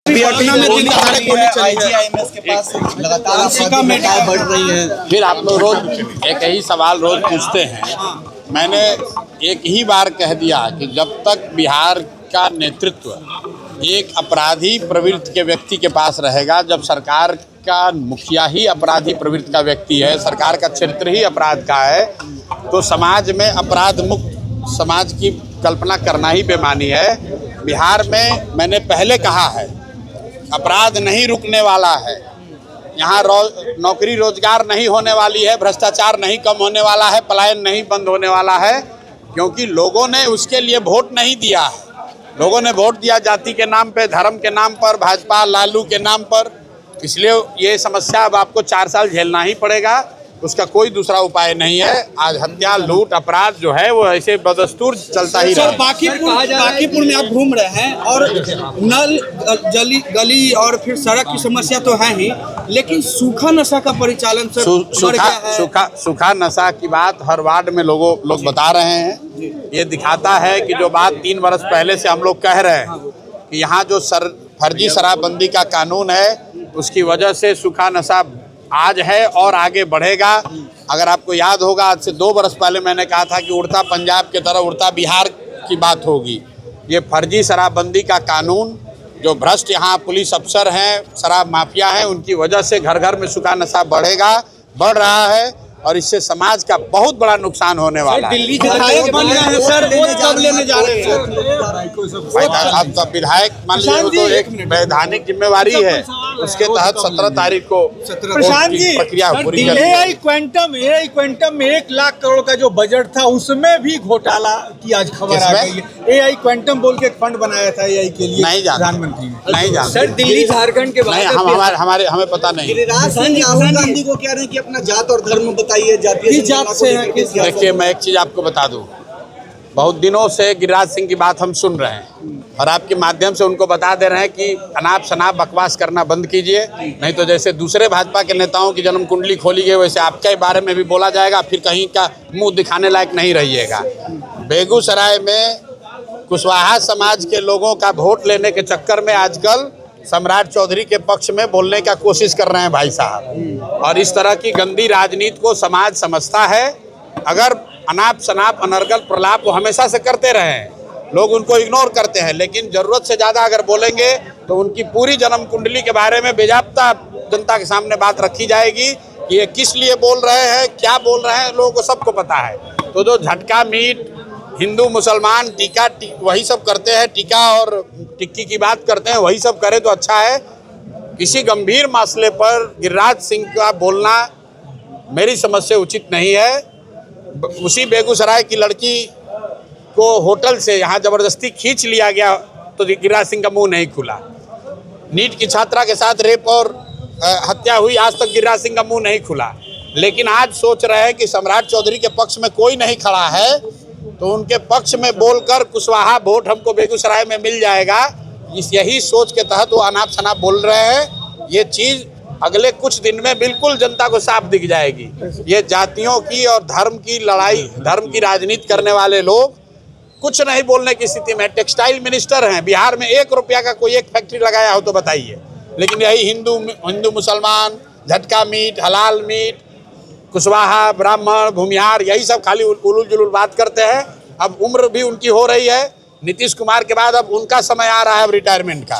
पटना में दिन दहाड़े गोली चली है, के पास लगातार बढ़ रही है। फिर आप लोग रोज एक ही सवाल रोज पूछते हैं। मैंने एक ही बार कह दिया कि जब तक बिहार का नेतृत्व एक अपराधी प्रवृत्ति के व्यक्ति के पास रहेगा, जब सरकार का मुखिया ही अपराधी प्रवृत्ति का व्यक्ति है, सरकार का क्षेत्र ही अपराध का है, तो समाज में अपराध मुक्त समाज की कल्पना करना ही बेमानी है। बिहार में मैंने पहले कहा है, अपराध नहीं रुकने वाला है, यहाँ नौकरी रोजगार नहीं होने वाली है, भ्रष्टाचार नहीं कम होने वाला है, पलायन नहीं बंद होने वाला है, क्योंकि लोगों ने उसके लिए वोट नहीं दिया है। लोगों ने वोट दिया जाति के नाम पे, धर्म के नाम पर, भाजपा लालू के नाम पर। इसलिए ये समस्या अब आपको 4 साल झेलना ही पड़ेगा, उसका कोई दूसरा उपाय नहीं है। आज हत्या, लूट, अपराध जो है वो ऐसे बदस्तूर चलता ही रहा। बांकीपुर में आप घूम रहे हैं और नल गली और फिर सड़क की समस्या तो है ही, लेकिन सूखा नशा का परिचालन सूखा नशा की बात हर वार्ड में लोग बता रहे हैं। ये दिखाता है कि जो बात 3 वर्ष पहले से हम लोग कह रहे हैं कि यहाँ जो फर्जी शराबबंदी का कानून है, उसकी वजह से सूखा नशा आज है और आगे बढ़ेगा। अगर आपको याद होगा, आज से 2 वर्ष पहले मैंने कहा था कि उड़ता पंजाब की तरह उड़ता बिहार की बात होगी। ये फर्जी शराबबंदी का कानून, जो भ्रष्ट यहाँ पुलिस अफसर हैं, शराब माफिया हैं, उनकी वजह से घर घर में सूखा नशा बढ़ रहा है और इससे समाज का बहुत बड़ा नुकसान होने वाला है। दिल्ली विधायक बन गए हैं सर, वोट कब लेने जा रहे हैं? अब तो विधायक मान लीजिए, तो एक वैधानिक जिम्मेवारी है, उसके तहत 17 तारीख को प्रक्रिया पूरी कर। एआई क्वांटम में 1 लाख करोड़ का जो बजट था, उसमें भी घोटाला की आज खबर आ गई है। एआई क्वांटम बोल के एक फंड बनाया था एआई के लिए, नहीं जानते प्रधानमंत्री नहीं जानते। सर दिल्ली झारखंड के बारे हमें पता नहीं। राहुल गांधी को कह रहे हैं कि अपना जात और धर्म बताइए, जातीय जात से है। देखिए, मैं एक चीज आपको बता दूं, बहुत दिनों से गिरिराज सिंह की बात हम सुन रहे हैं और आपके माध्यम से उनको बता दे रहे हैं कि अनाप शनाप बकवास करना बंद कीजिए, नहीं तो जैसे दूसरे भाजपा के नेताओं की जन्म कुंडली खोली गई, वैसे आपके बारे में भी बोला जाएगा, फिर कहीं का मुंह दिखाने लायक नहीं रहिएगा। बेगूसराय में कुशवाहा समाज के लोगों का वोट लेने के चक्कर में आजकल सम्राट चौधरी के पक्ष में बोलने का कोशिश कर रहे हैं भाई साहब, और इस तरह की गंदी राजनीति को समाज समझता है। अगर अनाप शनाप अनर्गल प्रलाप वो हमेशा से करते रहे हैं, लोग उनको इग्नोर करते हैं, लेकिन ज़रूरत से ज़्यादा अगर बोलेंगे तो उनकी पूरी जन्म कुंडली के बारे में बेजाब्ता जनता के सामने बात रखी जाएगी कि ये किस लिए बोल रहे हैं, क्या बोल रहे हैं, लोगों को सबको पता है। तो जो झटका मीट हिंदू मुसलमान टीका वही सब करते हैं, टीका और टिक्की की बात करते हैं, वही सब करे तो अच्छा है। किसी गंभीर मसले पर गिरिराज सिंह का बोलना मेरी समझ से उचित नहीं है। उसी बेगूसराय की लड़की को होटल से यहाँ ज़बरदस्ती खींच लिया गया तो गिरिराज सिंह का मुंह नहीं खुला। नीट की छात्रा के साथ रेप और हत्या हुई, आज तक गिरिराज सिंह का मुंह नहीं खुला। लेकिन आज सोच रहे हैं कि सम्राट चौधरी के पक्ष में कोई नहीं खड़ा है तो उनके पक्ष में बोलकर कुशवाहा वोट हमको बेगूसराय में मिल जाएगा। यही सोच के तहत वो अनाप शनाप बोल रहे हैं। ये चीज़ अगले कुछ दिन में बिल्कुल जनता को साफ दिख जाएगी। ये जातियों की और धर्म की लड़ाई, धर्म की राजनीति करने वाले लोग कुछ नहीं बोलने की स्थिति में। टेक्सटाइल मिनिस्टर हैं, बिहार में 1 रुपया का कोई एक फैक्ट्री लगाया हो तो बताइए, लेकिन यही हिंदू मुसलमान, झटका मीट, हलाल मीट, कुशवाहा, ब्राह्मण, भूमिहार, यही सब खाली उलूल जुलूल बात करते हैं। अब उम्र भी उनकी हो रही है, नीतीश कुमार के बाद अब उनका समय आ रहा है अब रिटायरमेंट का।